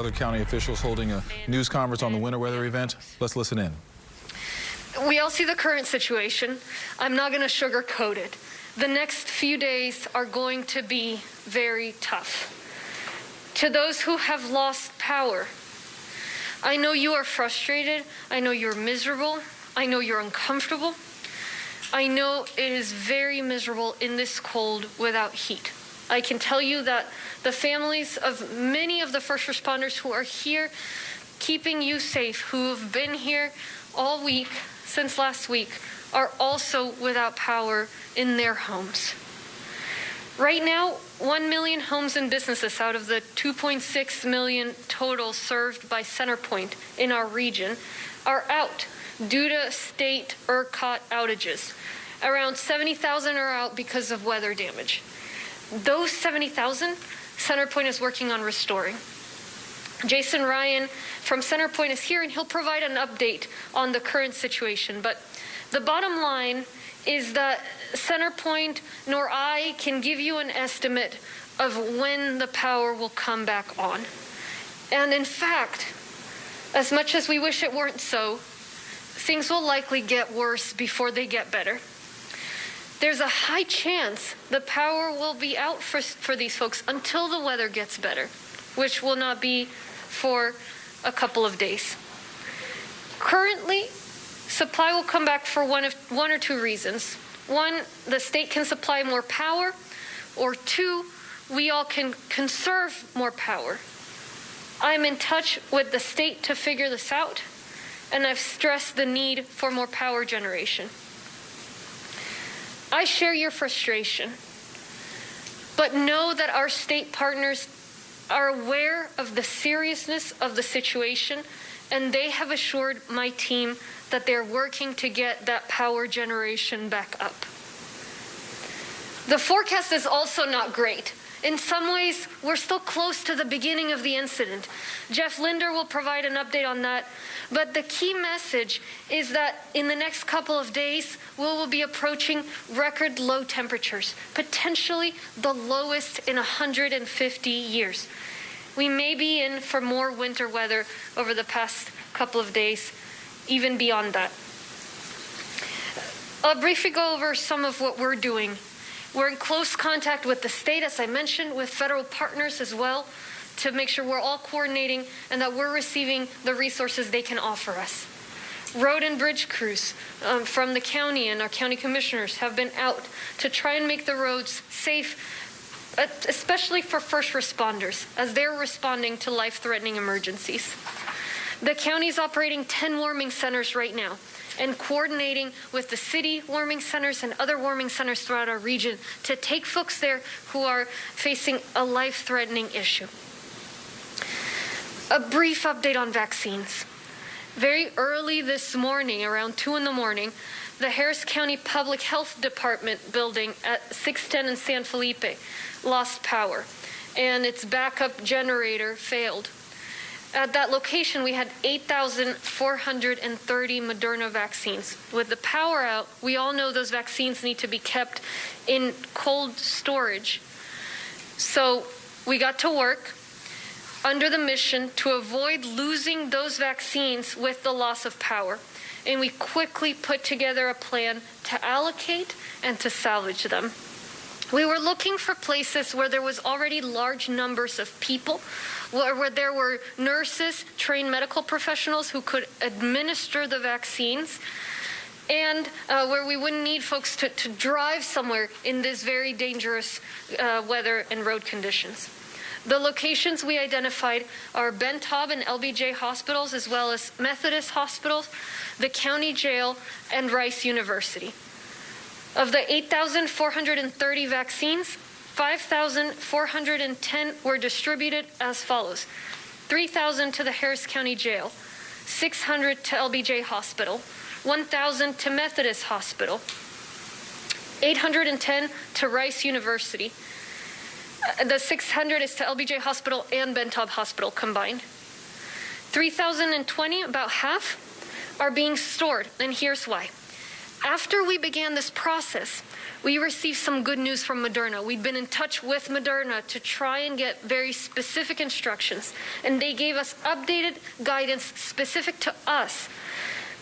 Other county officials holding a news conference on the winter weather event. Let's listen in. We all see the current situation. I'm not going to sugarcoat it. The next few days are going to be very tough. To those who have lost power, I know you are frustrated. I know you're miserable. I know you're uncomfortable. I know it is very miserable in this cold without heat. I can tell you that the families of many of the first responders who are here keeping you safe, who have been here all week, since last week, are also without power in their homes. Right now, 1 million homes and businesses out of the 2.6 million total served by CenterPoint in our region are out due to state ERCOT outages. Around 70,000 are out because of weather damage. Those 70,000, CenterPoint is working on restoring. Jason Ryan from CenterPoint is here, and he'll provide an update on the current situation. But the bottom line is that CenterPoint nor I can give you an estimate of when the power will come back on. And in fact, as much as we wish it weren't so, things will likely get worse before they get better. There's a high chance the power will be out for these folks until the weather gets better, which will not be for a couple of days. Currently, supply will come back for one or two reasons. One, the state can supply more power, or two, we all can conserve more power. I'm in touch with the state to figure this out, and I've stressed the need for more power generation. I share your frustration, but know that our state partners are aware of the seriousness of the situation, and they have assured my team that they're working to get that power generation back up. The forecast is also not great. In some ways, we're still close to the beginning of the incident. Jeff Linder will provide an update on that. But the key message is that in the next couple of days, we will be approaching record low temperatures, potentially the lowest in 150 years. We may be in for more winter weather over the past couple of days, even beyond that. I'll briefly go over some of what we're doing. We're in close contact with the state, as I mentioned, with federal partners as well, to make sure we're all coordinating and that we're receiving the resources they can offer us. Road and bridge crews from the county and our county commissioners have been out to try and make the roads safe, especially for first responders, as they're responding to life-threatening emergencies. The county's operating 10 warming centers right now, and coordinating with the city warming centers and other warming centers throughout our region to take folks there who are facing a life-threatening issue. A brief update on vaccines. Very early this morning, around 2 in the morning, the Harris County Public Health Department building at 610 in San Felipe lost power, and its backup generator failed. At that location, we had 8,430 Moderna vaccines. With the power out, we all know those vaccines need to be kept in cold storage. So we got to work under the mission to avoid losing those vaccines with the loss of power. And we quickly put together a plan to allocate and to salvage them. We were looking for places where there was already large numbers of people, where there were nurses, trained medical professionals who could administer the vaccines, and where we wouldn't need folks to drive somewhere in this very dangerous weather and road conditions. The locations we identified are Ben Taub and LBJ hospitals, as well as Methodist hospitals, the county jail, and Rice University. Of the 8,430 vaccines, 5,410 were distributed as follows: 3,000 to the Harris County Jail, 600 to LBJ Hospital, 1,000 to Methodist Hospital, 810 to Rice University. The 600 is to LBJ Hospital and Ben Taub Hospital combined. 3,020, about half, are being stored, and here's why. After we began this process, we received some good news from Moderna. We'd been in touch with Moderna to try and get very specific instructions, and they gave us updated guidance specific to us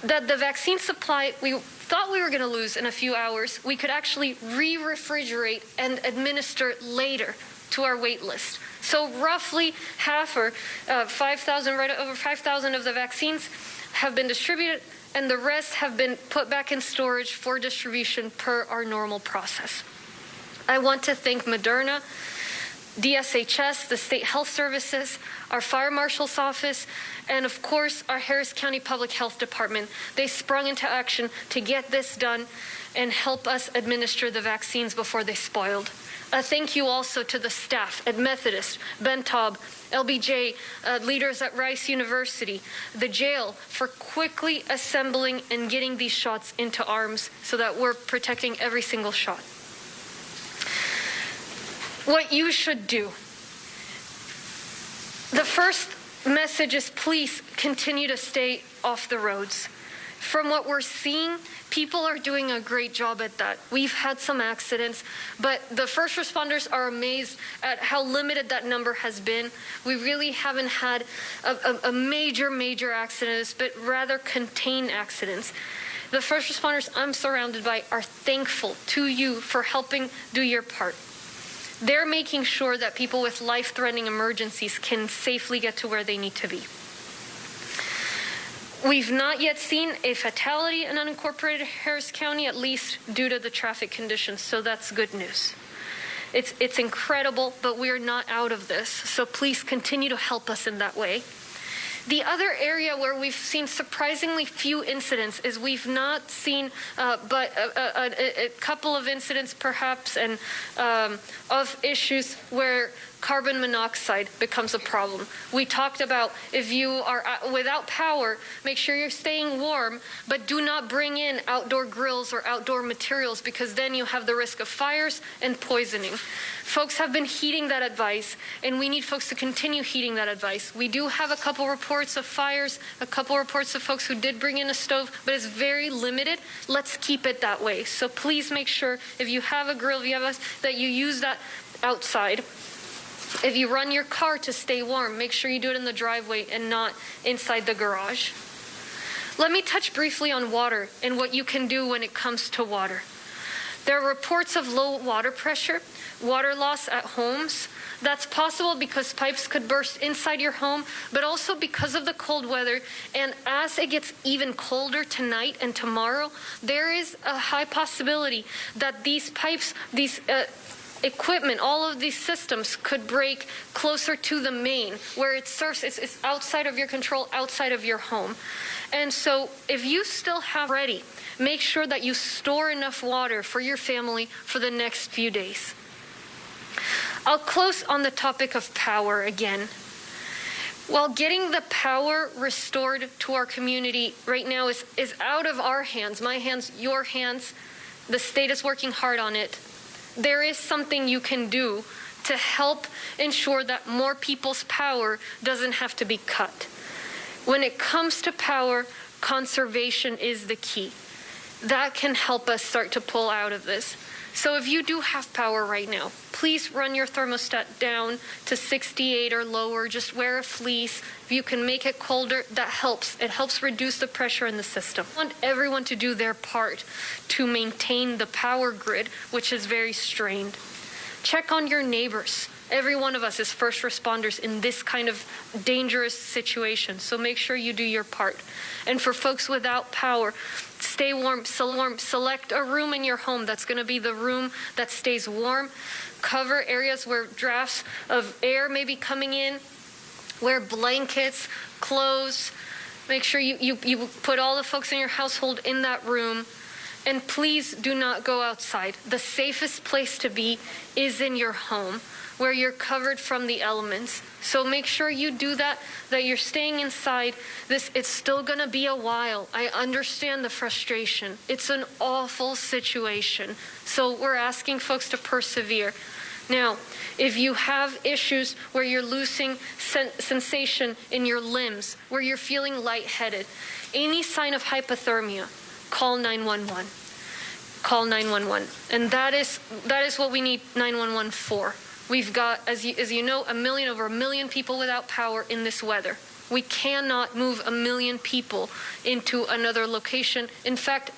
that the vaccine supply we thought we were going to lose in a few hours, we could actually re-refrigerate and administer later to our wait list. So roughly half, or 5,000, right over 5,000 of the vaccines have been distributed, and the rest have been put back in storage for distribution per our normal process. I want to thank Moderna, DSHS, the State Health Services, our Fire Marshal's Office, and of course our Harris County Public Health Department. They sprung into action to get this done and help us administer the vaccines before they spoiled. A thank you also to the staff at Methodist, Bentob, LBJ, leaders at Rice University, the jail, for quickly assembling and getting these shots into arms so that we're protecting every single shot. What you should do. The first message is please continue to stay off the roads. From what we're seeing, people are doing a great job at that. We've had some accidents, but the first responders are amazed at how limited that number has been. We really haven't had a major accidents, but rather contained accidents. The first responders I'm surrounded by are thankful to you for helping do your part. They're making sure that people with life-threatening emergencies can safely get to where they need to be. We've not yet seen a fatality in unincorporated Harris County, at least due to the traffic conditions, so that's good news. It's incredible, but we're not out of this, so please continue to help us in that way. The other area where we've seen surprisingly few incidents is we've not seen but a couple of incidents perhaps and of issues where carbon monoxide becomes a problem. We talked about if you are without power, make sure you're staying warm, but do not bring in outdoor grills or outdoor materials because then you have the risk of fires and poisoning. Folks have been heeding that advice, and we need folks to continue heeding that advice. We do have a couple reports of fires, a couple reports of folks who did bring in a stove, but it's very limited. Let's keep it that way. So please make sure if you have a grill, if you have that you use that outside. If you run your car to stay warm, make sure you do it in the driveway and not inside the garage. Let me touch briefly on water and what you can do when it comes to water. There are reports of low water pressure, water loss at homes. That's possible because pipes could burst inside your home, but also because of the cold weather. And as it gets even colder tonight and tomorrow, there is a high possibility that these pipes, equipment, all of these systems could break closer to the main, where it's outside of your control, outside of your home. And so if you still have ready, make sure that you store enough water for your family for the next few days. I'll close on the topic of power again. While getting the power restored to our community right now is out of our hands, my hands, your hands, the state is working hard on it. There is something you can do to help ensure that more people's power doesn't have to be cut. When it comes to power, conservation is the key. That can help us start to pull out of this. So if you do have power right now, please run your thermostat down to 68 or lower. Just wear a fleece. If you can make it colder, that helps. It helps reduce the pressure in the system. I want everyone to do their part to maintain the power grid, which is very strained. Check on your neighbors. Every one of us is first responders in this kind of dangerous situation, so make sure you do your part. And for folks without power, stay warm, select a room in your home that's going to be the room that stays warm. Cover areas where drafts of air may be coming in. Wear blankets, clothes. Make sure you put all the folks in your household in that room. And please do not go outside. The safest place to be is in your home, where you're covered from the elements. So make sure you do that you're staying inside. It's still gonna be a while. I understand the frustration. It's an awful situation. So we're asking folks to persevere. Now, if you have issues where you're losing sensation in your limbs, where you're feeling lightheaded, any sign of hypothermia, call 911. call 911. And that is what we need 911 for. We've got, as you know, over a million people without power in this weather. We cannot move a million people into another location. In fact,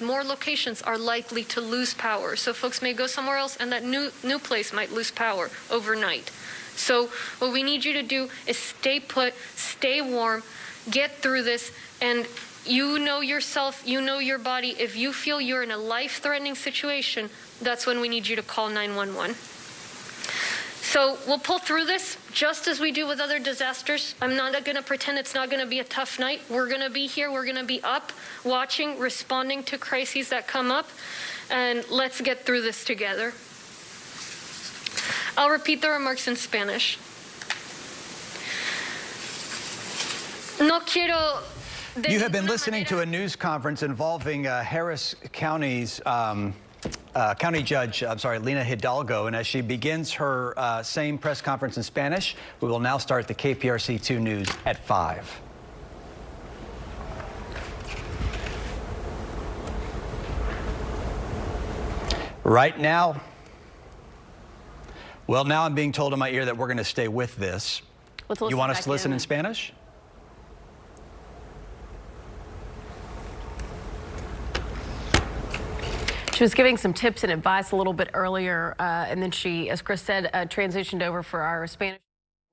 more locations are likely to lose power. So folks may go somewhere else, and that new place might lose power overnight. So what we need you to do is stay put, stay warm, get through this, and you know yourself, you know your body. If you feel you're in a life-threatening situation, that's when we need you to call 911. So we'll pull through this just as we do with other disasters. I'm not going to pretend it's not going to be a tough night. We're going to be here. We're going to be up, watching, responding to crises that come up. And let's get through this together. I'll repeat the remarks in Spanish. You have been listening to a news conference involving Harris County's County Judge, Lina Hidalgo, and as she begins her same press conference in Spanish, we will now start the KPRC 2 News at 5. Right now, well, now I'm being told in my ear that we're going to stay with this. You want us to listen in Spanish? She was giving some tips and advice a little bit earlier, and then she, as Chris said, transitioned over for our Spanish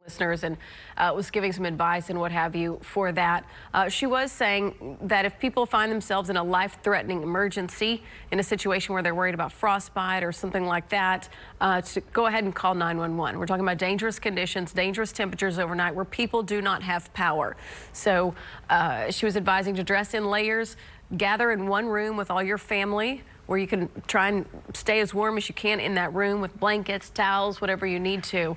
listeners and was giving some advice and what have you for that. She was saying that if people find themselves in a life-threatening emergency, in a situation where they're worried about frostbite or something like that, to go ahead and call 911. We're talking about dangerous conditions, dangerous temperatures overnight where people do not have power. So she was advising to dress in layers, gather in one room with all your family, where you can try and stay as warm as you can in that room with blankets, towels, whatever you need to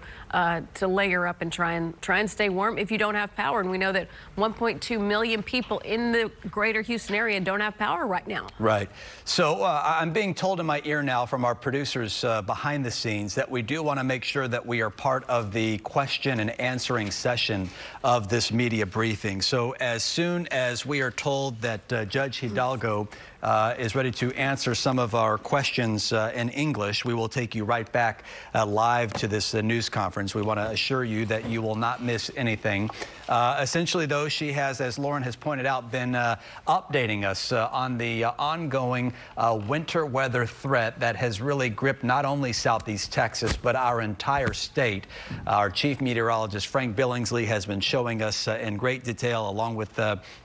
layer up and try and stay warm if you don't have power. And we know that 1.2 million people in the greater Houston area don't have power right now. Right. So I'm being told in my ear now from our producers behind the scenes that we do want to make sure that we are part of the question and answering session of this media briefing. So as soon as we are told that Judge Hidalgo is ready to answer some of our questions in English, we will take you right back live to this news conference. We want to assure you that you will not miss anything. Essentially, though, she has, as Lauren has pointed out, been updating us on the ongoing winter weather threat that has really gripped not only Southeast Texas, but our entire state. Our chief meteorologist, Frank Billingsley, has been showing us in great detail, along with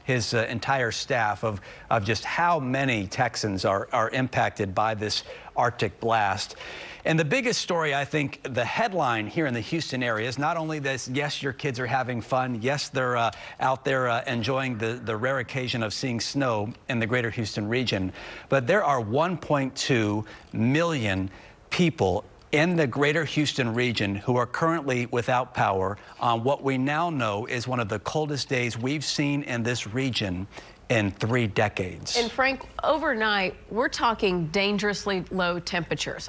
his entire staff, of just how many Texans are impacted by this Arctic blast. And the biggest story, I think, the headline here in the Houston area is not only this: yes, your kids are having fun. Yes, they're out there enjoying the rare occasion of seeing snow in the greater Houston region, but there are 1.2 million people in the greater Houston region who are currently without power on what we now know is one of the coldest days we've seen in this region in 3 decades. And Frank, overnight, we're talking dangerously low temperatures.